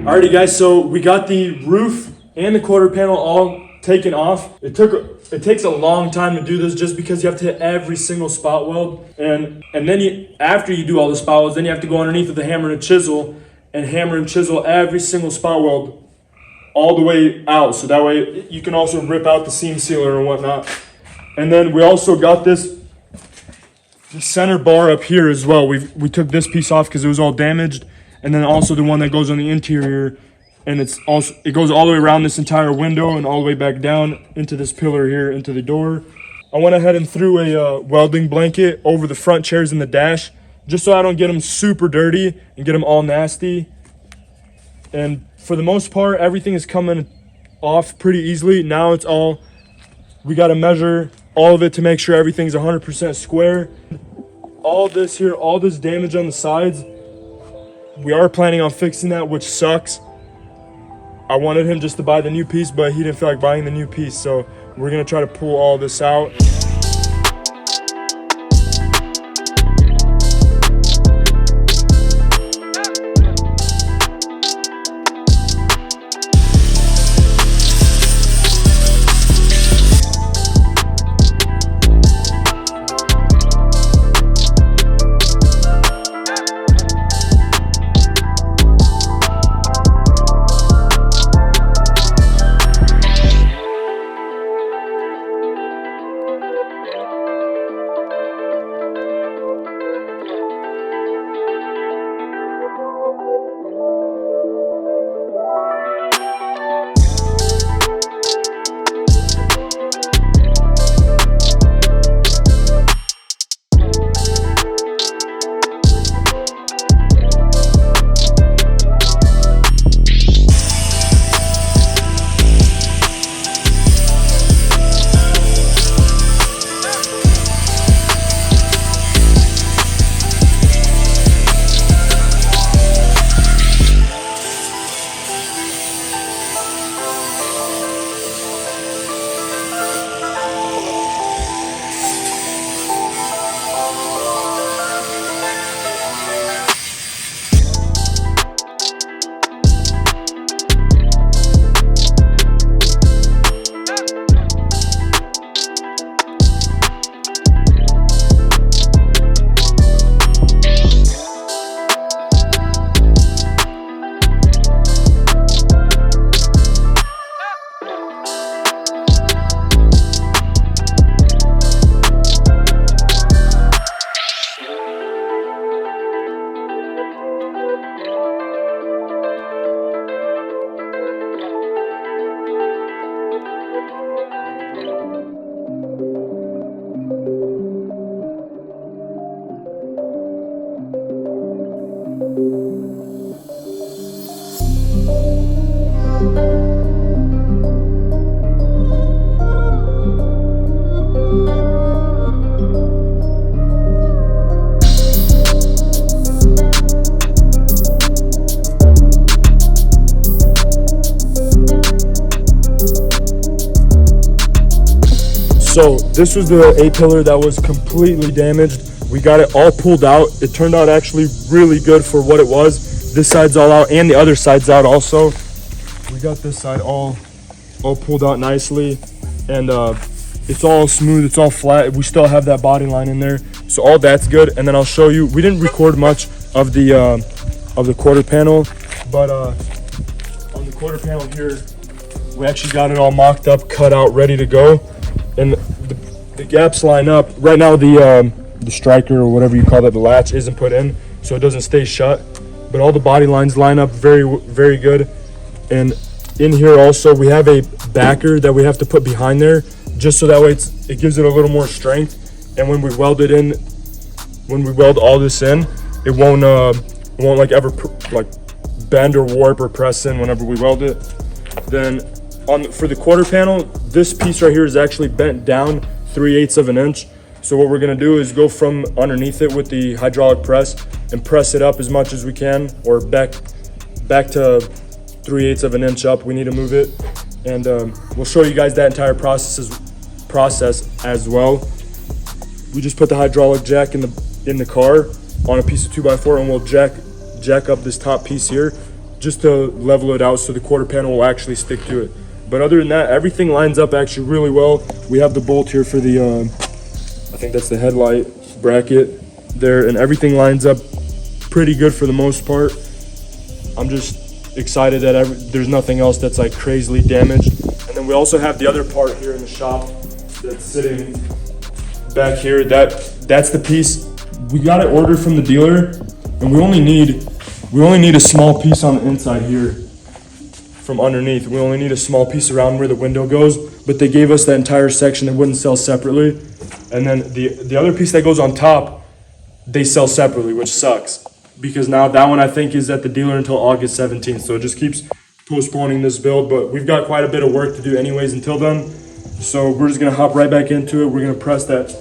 Alrighty guys, so we got the roof and the quarter panel all taken off. It takes a long time to do this just because you have to hit every single spot weld. And then after you do all the spot welds, then you have to go underneath with a hammer and a chisel and hammer and chisel every single spot weld all the way out. So that way you can also rip out the seam sealer and whatnot. And then we also got this center bar up here as well. We took this piece off because it was all damaged. And then also the one that goes on the interior, and it goes all the way around this entire window and all the way back down into this pillar here, into the door. I went ahead and threw a welding blanket over the front chairs in the dash, just so I don't get them super dirty and get them all nasty. And for the most part, everything is coming off pretty easily. Now it's all, we got to measure all of it to make sure everything's 100% square. All this here, all this damage on the sides, we are planning on fixing that, which sucks. I wanted him just to buy the new piece, but he didn't feel like buying the new piece. So we're gonna try to pull all this out. So this was the A-pillar that was completely damaged. We got it all pulled out. It turned out actually really good for what it was. This side's all out and the other side's out also. We got this side all pulled out nicely, and it's all smooth, it's all flat. We still have that body line in there, so all that's good. And then I'll show you, we didn't record much of the quarter panel, but on the quarter panel here, we actually got it all mocked up, cut out, ready to go. And the gaps line up. Right now the striker or whatever you call that, the latch, isn't put in, so it doesn't stay shut. But all the body lines line up very, very good. And in here also we have a backer that we have to put behind there, just so that way it gives it a little more strength. And when we weld it in, when we weld all this in, it won't like ever like bend or warp or press in whenever we weld it. Then for the quarter panel, this piece right here is actually bent down 3/8 of an inch. So what we're gonna do is go from underneath it with the hydraulic press and press it up as much as we can, or back to 3/8 of an inch up. We need to move it, and we'll show you guys that entire process as well. We just put the hydraulic jack in the car on a piece of 2x4, and we'll jack up this top piece here, just to level it out so the quarter panel will actually stick to it. But other than that, everything lines up actually really well. We have the bolt here for the, I think that's the headlight bracket there, and everything lines up pretty good for the most part. I'm just excited that there's nothing else that's like crazily damaged. And then we also have the other part here in the shop that's sitting back here. That's the piece. We got it ordered from the dealer, and we only need a small piece on the inside here from underneath. We only need a small piece around where the window goes, but they gave us that entire section that wouldn't sell separately. And then the other piece that goes on top, they sell separately, which sucks, because now that one I think is at the dealer until August 17th. So it just keeps postponing this build, but we've got quite a bit of work to do anyways until then. So we're just gonna hop right back into it. We're gonna press that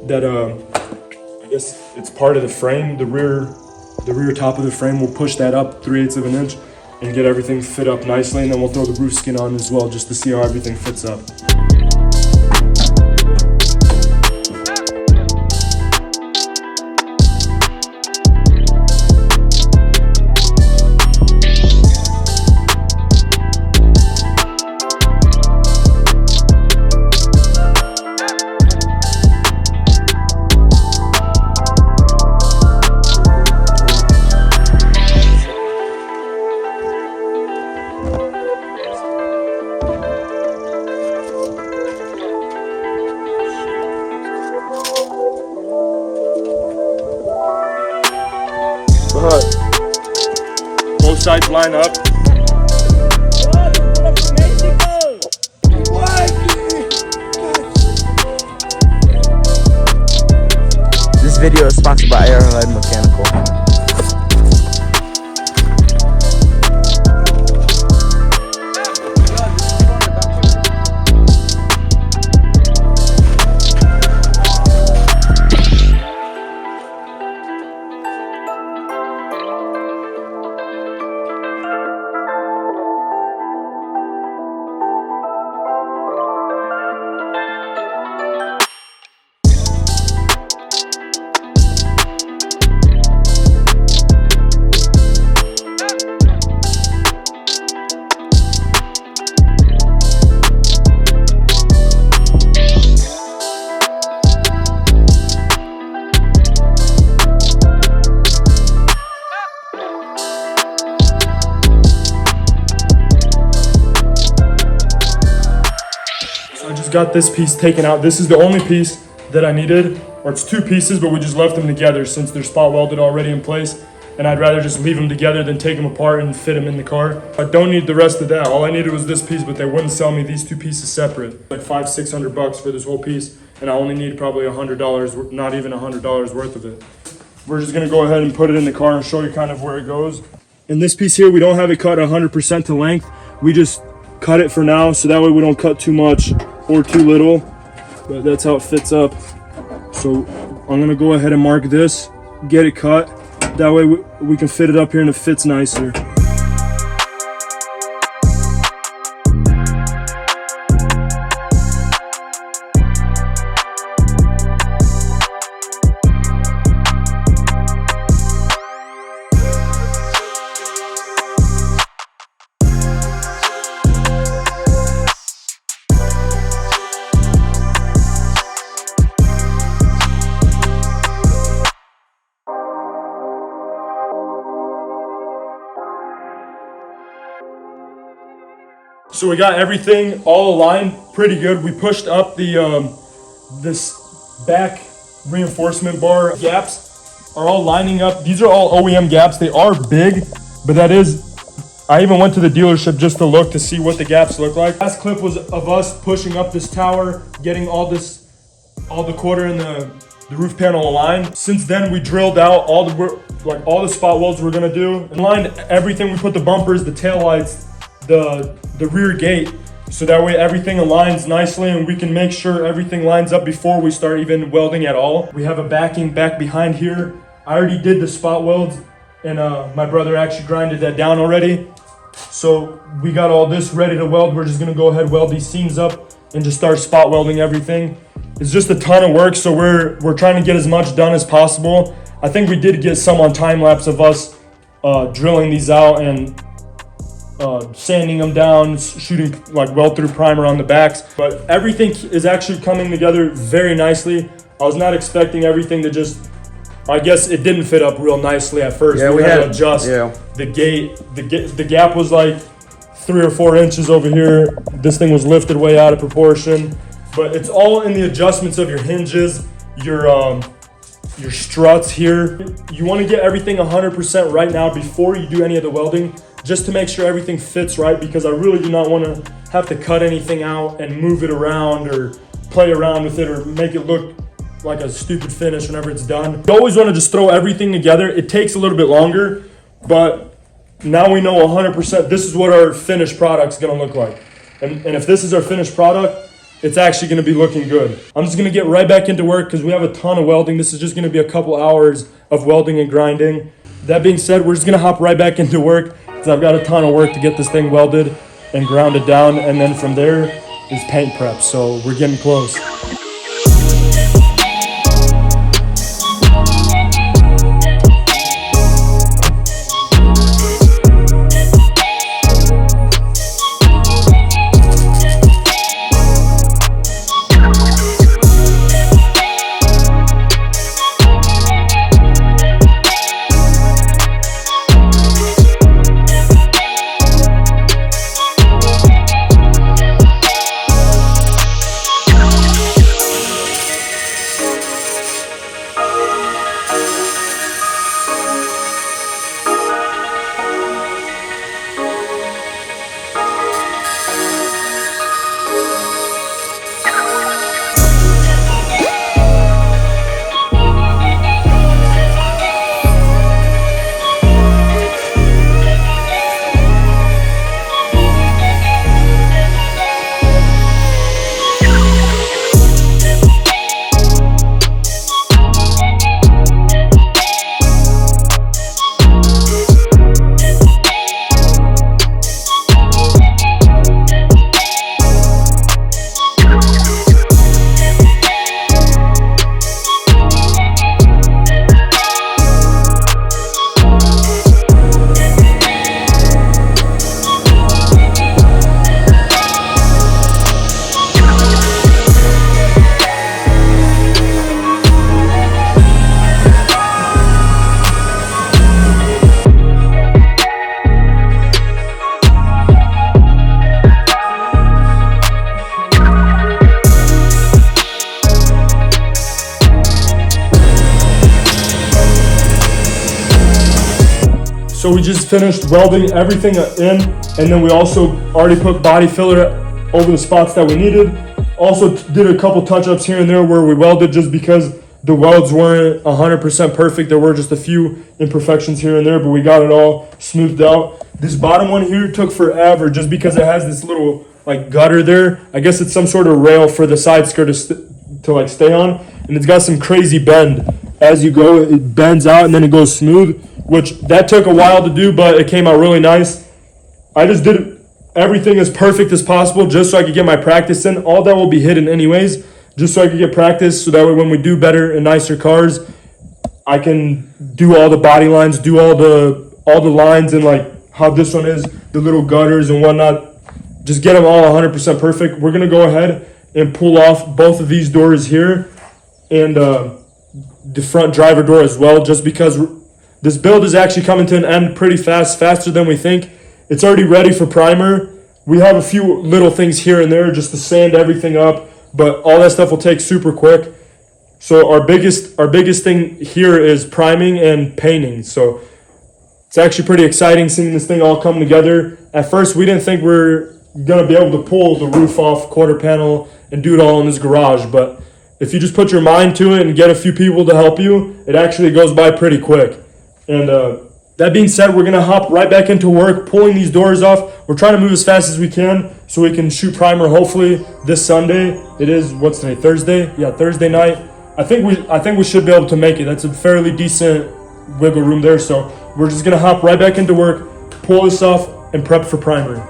I guess it's part of the frame, the rear top of the frame. We'll push that up 3/8 of an inch and get everything fit up nicely, and then we'll throw the roof skin on as well just to see how everything fits up. Both sides line up. This video is sponsored by Arrowhead Mechanical. Got this piece taken out. This is the only piece that I needed, or it's two pieces, but we just left them together since they're spot welded already in place, and I'd rather just leave them together than take them apart and fit them in the car. I don't need the rest of that. All I needed was this piece, but they wouldn't sell me these two pieces separate. Like $500-600 for this whole piece, and I only need probably $100, not even $100 worth of it. We're just gonna go ahead and put it in the car and show you kind of where it goes. And this piece here, we don't have it cut 100% to length. We just cut it for now, so that way we don't cut too much or too little, but that's how it fits up. So I'm gonna go ahead and mark this, get it cut. That way we can fit it up here and it fits nicer. So we got everything all aligned pretty good. We pushed up the this back reinforcement bar gaps are all lining up. These are all OEM gaps. They are big, but that is, I even went to the dealership just to look to see what the gaps look like. Last clip was of us pushing up this tower, getting all the quarter and the roof panel aligned. Since then, we drilled out all the spot welds we're gonna do, and lined everything. We put the bumpers, the tail lights, the rear gate, so that way everything aligns nicely and we can make sure everything lines up before we start even welding at all. We have a backing back behind here. I already did the spot welds, and my brother actually grinded that down already. So we got all this ready to weld. We're just gonna go ahead, weld these seams up and just start spot welding everything. It's just a ton of work, so we're trying to get as much done as possible. I think we did get some on time lapse of us drilling these out, and sanding them down, shooting like weld through primer on the backs. But everything is actually coming together very nicely. I was not expecting everything to just, I guess it didn't fit up real nicely at first. Yeah, we had to adjust the gate. The gap was like 3 or 4 inches over here. This thing was lifted way out of proportion. But it's all in the adjustments of your hinges, your struts here. You want to get everything 100% right now before you do any of the welding, just to make sure everything fits right, because I really do not want to have to cut anything out and move it around or play around with it or make it look like a stupid finish whenever it's done. You always want to just throw everything together. It takes a little bit longer, but now we know 100% this is what our finished product's going to look like. And if this is our finished product, it's actually going to be looking good. I'm just going to get right back into work because we have a ton of welding. This is just going to be a couple hours of welding and grinding. That being said, we're just going to hop right back into work because I've got a ton of work to get this thing welded and grounded down. And then from there is paint prep. So we're getting close. So we just finished welding everything in, and then we also already put body filler over the spots that we needed. Also did a couple touch-ups here and there where we welded just because the welds weren't 100% perfect. There were just a few imperfections here and there, but we got it all smoothed out. This bottom one here took forever just because it has this little like gutter there. I guess it's some sort of rail for the side skirt to like stay on, and it's got some crazy bend. As you go, it bends out and then it goes smooth, which that took a while to do, but it came out really nice. I just did everything as perfect as possible just so I could get my practice in. All that will be hidden anyways, just so I could get practice, so that way when we do better and nicer cars, I can do all the body lines, do all the lines, and like how this one is, the little gutters and whatnot, just get them all 100% perfect. We're gonna go ahead and pull off both of these doors here and the front driver door as well, just because this build is actually coming to an end pretty fast, faster than we think. It's already ready for primer. We have a few little things here and there just to sand everything up, but all that stuff will take super quick. So our biggest thing here is priming and painting. So it's actually pretty exciting seeing this thing all come together. At first, we didn't think we were gonna be able to pull the roof off, quarter panel, and do it all in this garage, but if you just put your mind to it and get a few people to help you, it actually goes by pretty quick. And that being said, we're gonna hop right back into work, pulling these doors off. We're trying to move as fast as we can so we can shoot primer hopefully this Sunday. It is, what's today, Thursday? Yeah, Thursday night. I think we should be able to make it. That's a fairly decent wiggle room there. So we're just gonna hop right back into work, pull this off, and prep for primer.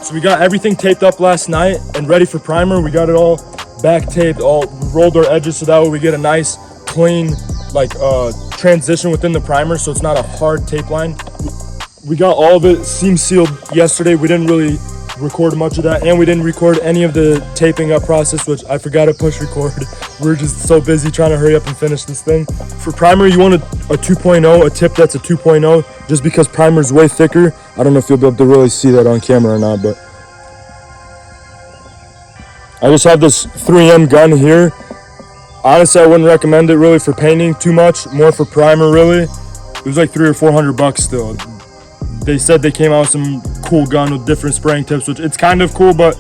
So we got everything taped up last night and ready for primer. We got it all back taped, all rolled our edges so that way we get a nice clean like transition within the primer, so it's not a hard tape line. We got all of it seam sealed yesterday. We didn't really record much of that, and we didn't record any of the taping up process, which I forgot to push record. We're just so busy trying to hurry up and finish this thing. For primer, you want a 2.0, a tip that's a 2.0, just because primer is way thicker. I don't know if you'll be able to really see that on camera or not, but I just have this 3M gun here. Honestly, I wouldn't recommend it really for painting too much, more for primer really. It was like $300 or $400 still. They said they came out with some cool gun with different spraying tips, which it's kind of cool, but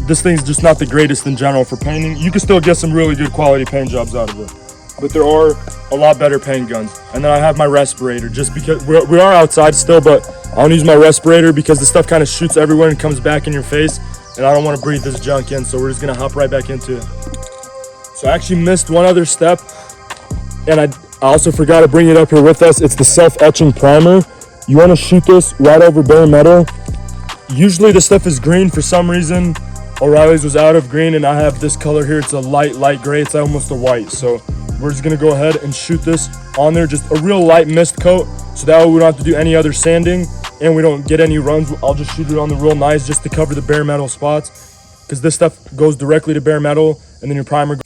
this thing's just not the greatest in general for painting. You can still get some really good quality paint jobs out of it, but there are a lot better paint guns. And then I have my respirator, just because we are outside still, but I don't use my respirator because the stuff kind of shoots everywhere and comes back in your face, and I don't want to breathe this junk in, so we're just gonna hop right back into it. So I actually missed one other step, and I also forgot to bring it up here with us. It's the self-etching primer. You want to shoot this right over bare metal. Usually this stuff is green. For some reason, O'Reilly's was out of green, and I have this color here. It's a light gray. It's almost a white. So we're just gonna go ahead and shoot this on there, just a real light mist coat, so that way we don't have to do any other sanding and we don't get any runs. I'll just shoot it on the real nice just to cover the bare metal spots, because this stuff goes directly to bare metal, and then your primer